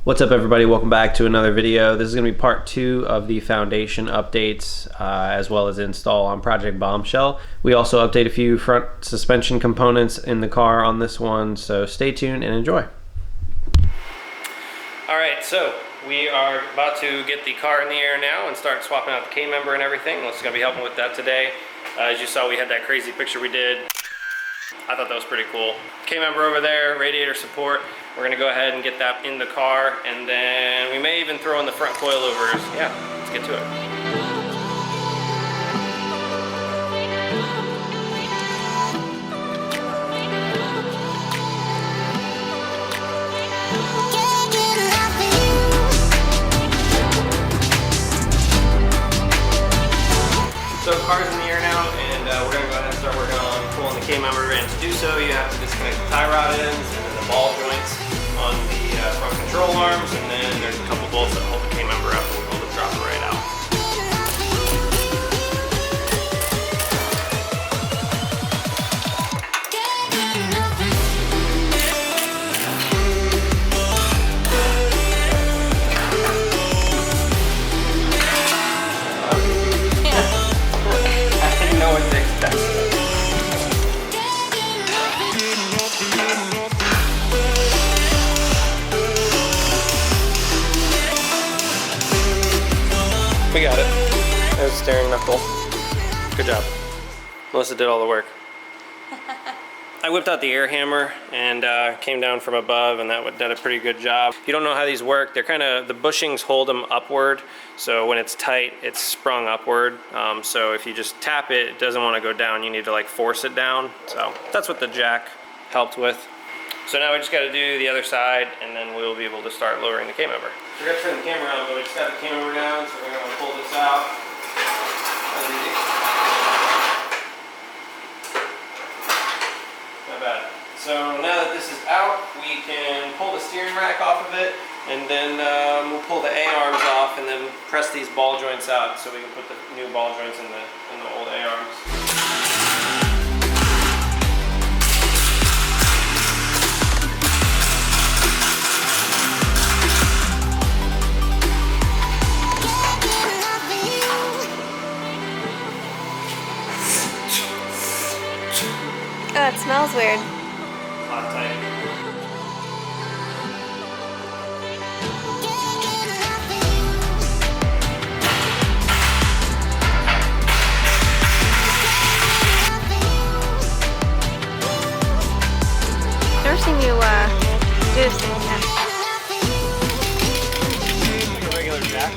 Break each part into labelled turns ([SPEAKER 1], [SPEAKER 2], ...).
[SPEAKER 1] What's up everybody, welcome back to another video. This is going to be part 2 of the foundation updates as well as install on Project Bombshell. We also update a few front suspension components in the car on this one, so stay tuned and enjoy. Alright, so we are about to get the car in the air now and start swapping out the K-member and everything. Let's going to be helping with that today. As you saw, we had that crazy picture we did. I thought that was pretty cool. K-member over there, radiator support. We're gonna go ahead and get that in the car, and then we may even throw in the front coilovers. Yeah, let's get to it. So car's in the air now, and we're gonna go ahead and start working on pulling the K-member, and to do so you have to disconnect the tie rod ends and then the ball joints on the front control arms, and then there's a couple bolts that hold the K-member up, and we'll drop it right out. I didn't know what to expect. We got it. There's the steering knuckle. Good job. Melissa did all the work. I whipped out the air hammer and came down from above, and that did a pretty good job. If you don't know how these work, they're kind of, the bushings hold them upward, so when it's tight, it's sprung upward. So if you just tap it, it doesn't want to go down. You need to like force it down. So that's what the jack helped with. So now we just got to do the other side, and then we'll be able to start lowering the K-member. We're going to turn the camera on, but we just got the K-member down, so we're going to pull this out. That's easy. Not bad. So now that this is out, we can pull the steering rack off of it, and then we'll pull the A-arms off, and then press these ball joints out so we can put the new ball joints in the old A-arms.
[SPEAKER 2] Oh, it smells weird.
[SPEAKER 1] Hot tight.
[SPEAKER 2] Never seen you do this thing again.
[SPEAKER 1] Like a regular jack.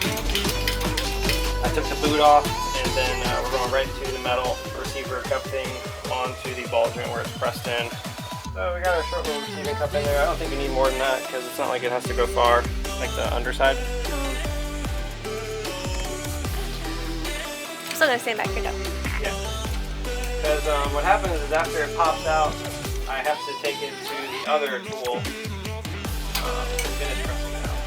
[SPEAKER 1] I took the boot off, and then we're going right to the metal receiver cup thing onto the ball joint where it's pressed in. So we got our short little receiving cup in there. I don't think we need more than that because it's not like it has to go far, like the underside.
[SPEAKER 2] I'm still gonna stand back here though.
[SPEAKER 1] Yeah. Because what happens is after it pops out, I have to take it to the other tool to finish pressing it out.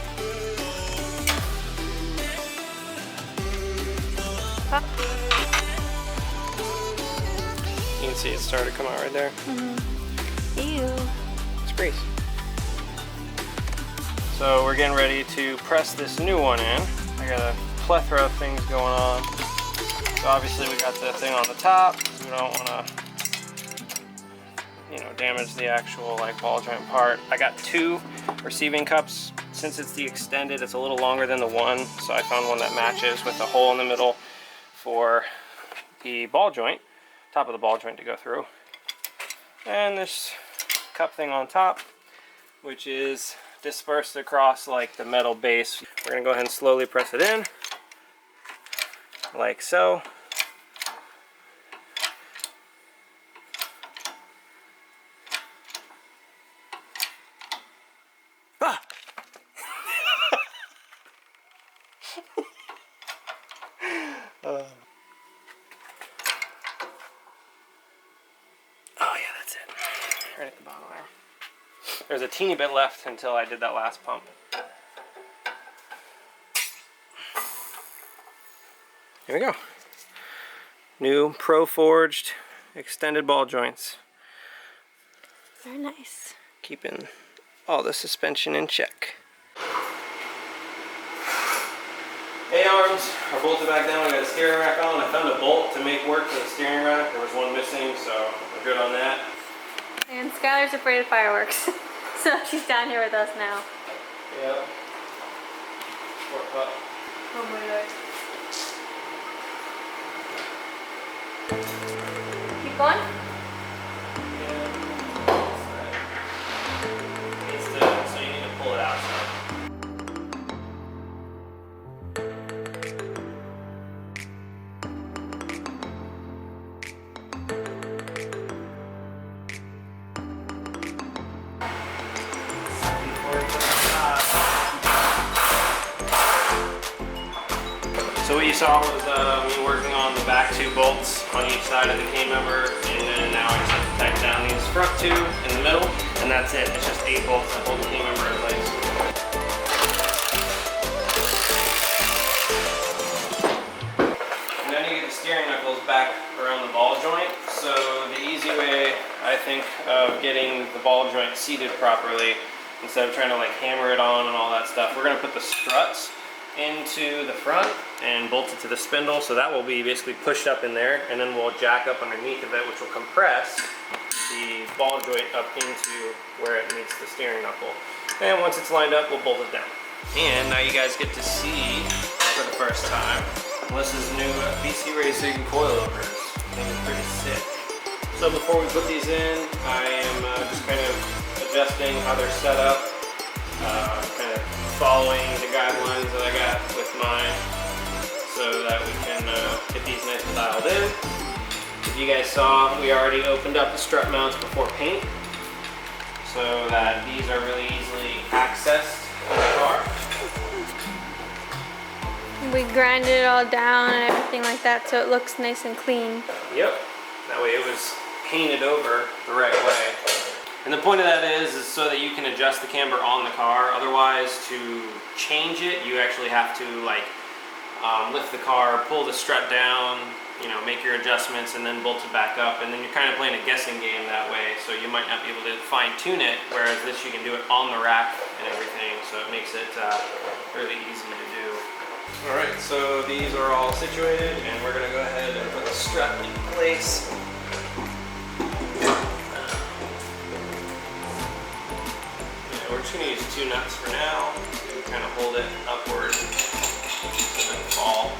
[SPEAKER 2] Pop.
[SPEAKER 1] You can see it started to come out right there.
[SPEAKER 2] Ew.
[SPEAKER 1] It's grease. So we're getting ready to press this new one in. I got a plethora of things going on. So obviously we got the thing on the top, because we don't want to, damage the actual ball joint part. I got 2 receiving cups. Since it's the extended, it's a little longer than the one, so I found one that matches with a hole in the middle for the ball joint, top of the ball joint to go through. And this cup thing on top, which is dispersed across like the metal base. We're gonna go ahead and slowly press it in, like so. Ah! Oh yeah, that's it. Right at the bottom there. There's a teeny bit left until I did that last pump. Here we go. New Pro Forged extended ball joints.
[SPEAKER 2] Very nice.
[SPEAKER 1] Keeping all the suspension in check. arms are bolted back down. We got a steering rack on. I found a bolt to make work for the steering rack. There was one missing, so we're good on that.
[SPEAKER 2] And Skylar's afraid of fireworks. So she's down here with us now.
[SPEAKER 1] Yeah. Poor pup.
[SPEAKER 2] Oh my god. Keep going?
[SPEAKER 1] Yeah. So you need to pull it out. So what you saw was me working on the back two bolts on each side of the K-member, and then now I just have to tighten down these front two in the middle, and that's it. It's just 8 bolts that hold the K-member in place. And then you get the steering knuckles back around the ball joint. So the easy way, I think, of getting the ball joint seated properly, instead of trying to like hammer it on and all that stuff, we're going to put the struts into the front and bolt it to the spindle, so that will be basically pushed up in there, and then we'll jack up underneath of it, which will compress the ball joint up into where it meets the steering knuckle. And once it's lined up, we'll bolt it down. And now you guys get to see for the first time Melissa's new BC Racing coilovers. I think it's pretty sick. So before we put these in, I am just kind of adjusting how they're set up, kind of following the guidelines that I got with mine, so that we can get these nice and dialed in. If you guys saw, we already opened up the strut mounts before paint, so that these are really easily accessed in the car.
[SPEAKER 2] We grinded it all down and everything like that, so it looks nice and clean.
[SPEAKER 1] Yep, that way it was painted over the right way. And the point of that is so that you can adjust the camber on the car. Otherwise, to change it, you actually have to like lift the car, pull the strut down, you know, make your adjustments, and then bolt it back up. And then you're kind of playing a guessing game that way. So you might not be able to fine tune it, whereas this you can do it on the rack and everything. So it makes it really easy to do. All right, so these are all situated, and we're gonna go ahead and put the strut in place. We're just going to use 2 nuts for now to kind of hold it upward and then fall.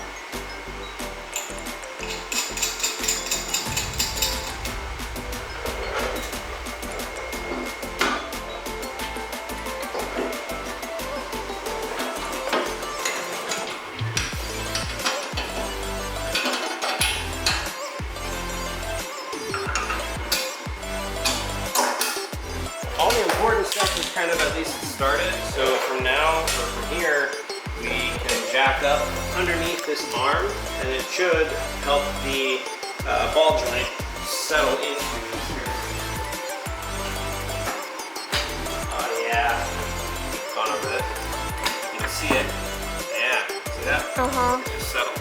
[SPEAKER 1] All the important stuff is kind of at least started. So from now, or from here, we can jack up underneath this arm, and it should help the ball joint settle into this here. Oh yeah, gone over this. You can see it. Yeah, see that?
[SPEAKER 2] Uh-huh.
[SPEAKER 1] Just settle.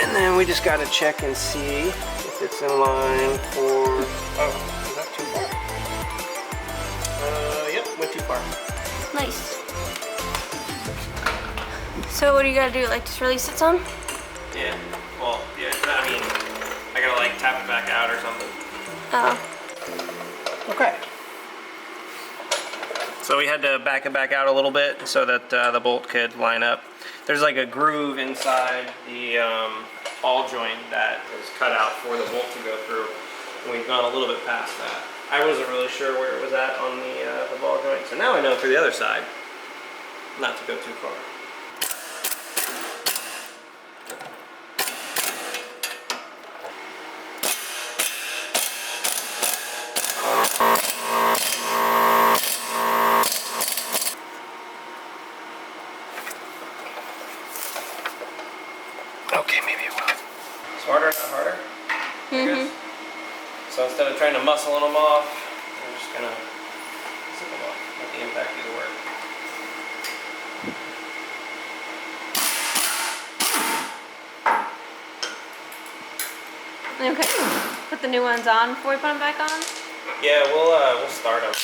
[SPEAKER 1] And then we just got to check and see if it's in line for. Oh, is that too far? Yep, went too far.
[SPEAKER 2] Nice. So what do you gotta do? Like just release it some?
[SPEAKER 1] Yeah. Well, yeah. I mean, I gotta like tap it back out or something.
[SPEAKER 2] Oh.
[SPEAKER 1] Okay. So we had to back it back out a little bit so that the bolt could line up. There's like a groove inside the ball joint that is cut out for the bolt to go through, and we've gone a little bit past that. I wasn't really sure where it was at on the ball joint, so now I know for the other side not to go too far. Okay, maybe it will. Smarter, not harder?
[SPEAKER 2] Mm-hmm.
[SPEAKER 1] So instead of trying to muscle them off, I'm just gonna zip them off, let the impact do the work.
[SPEAKER 2] Okay. Put the new ones on before we put them back on?
[SPEAKER 1] Yeah, we'll start them.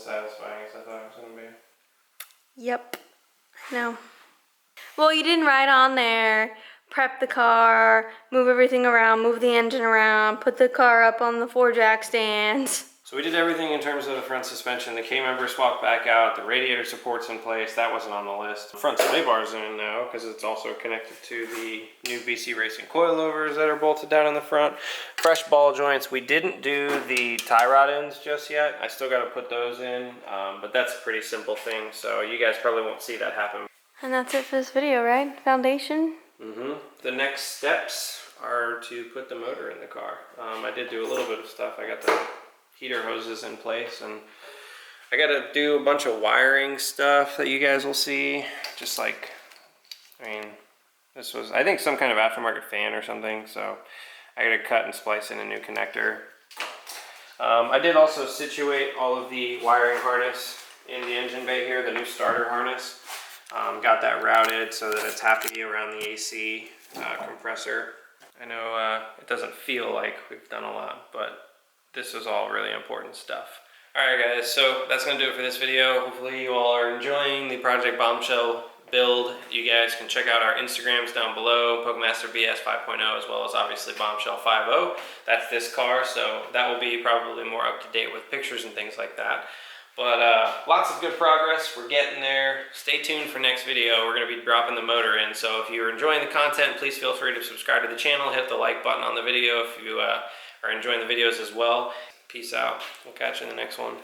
[SPEAKER 1] satisfying as I thought it was going to be.
[SPEAKER 2] Yep. No. Well, you didn't ride on there, prep the car, move everything around, move the engine around, put the car up on the 4-jack stands.
[SPEAKER 1] So we did everything in terms of the front suspension. The K-member swapped back out. The radiator support's in place. That wasn't on the list. The front sway bar's in now because it's also connected to the new BC Racing coilovers that are bolted down in the front. Fresh ball joints. We didn't do the tie rod ends just yet. I still got to put those in, but that's a pretty simple thing. So you guys probably won't see that happen.
[SPEAKER 2] And that's it for this video, right? Foundation?
[SPEAKER 1] The next steps are to put the motor in the car. I did do a little bit of stuff. I got the heater hoses in place, and I got to do a bunch of wiring stuff that you guys will see. Just like, I mean, this was, I think, some kind of aftermarket fan or something, so I got to cut and splice in a new connector. I did also situate all of the wiring harness in the engine bay here, the new starter harness. Got that routed so that it's happy around the AC compressor. I know it doesn't feel like we've done a lot, but this is all really important stuff. Alright guys, so that's going to do it for this video. Hopefully you all are enjoying the Project Bombshell build. You guys can check out our Instagrams down below, PokemasterBS 5.0, as well as obviously Bombshell 5.0. That's this car, so that will be probably more up to date with pictures and things like that. But lots of good progress. We're getting there. Stay tuned for next video. We're going to be dropping the motor in. So if you're enjoying the content, please feel free to subscribe to the channel. Hit the like button on the video if you are enjoying the videos as well. Peace out. We'll catch you in the next one.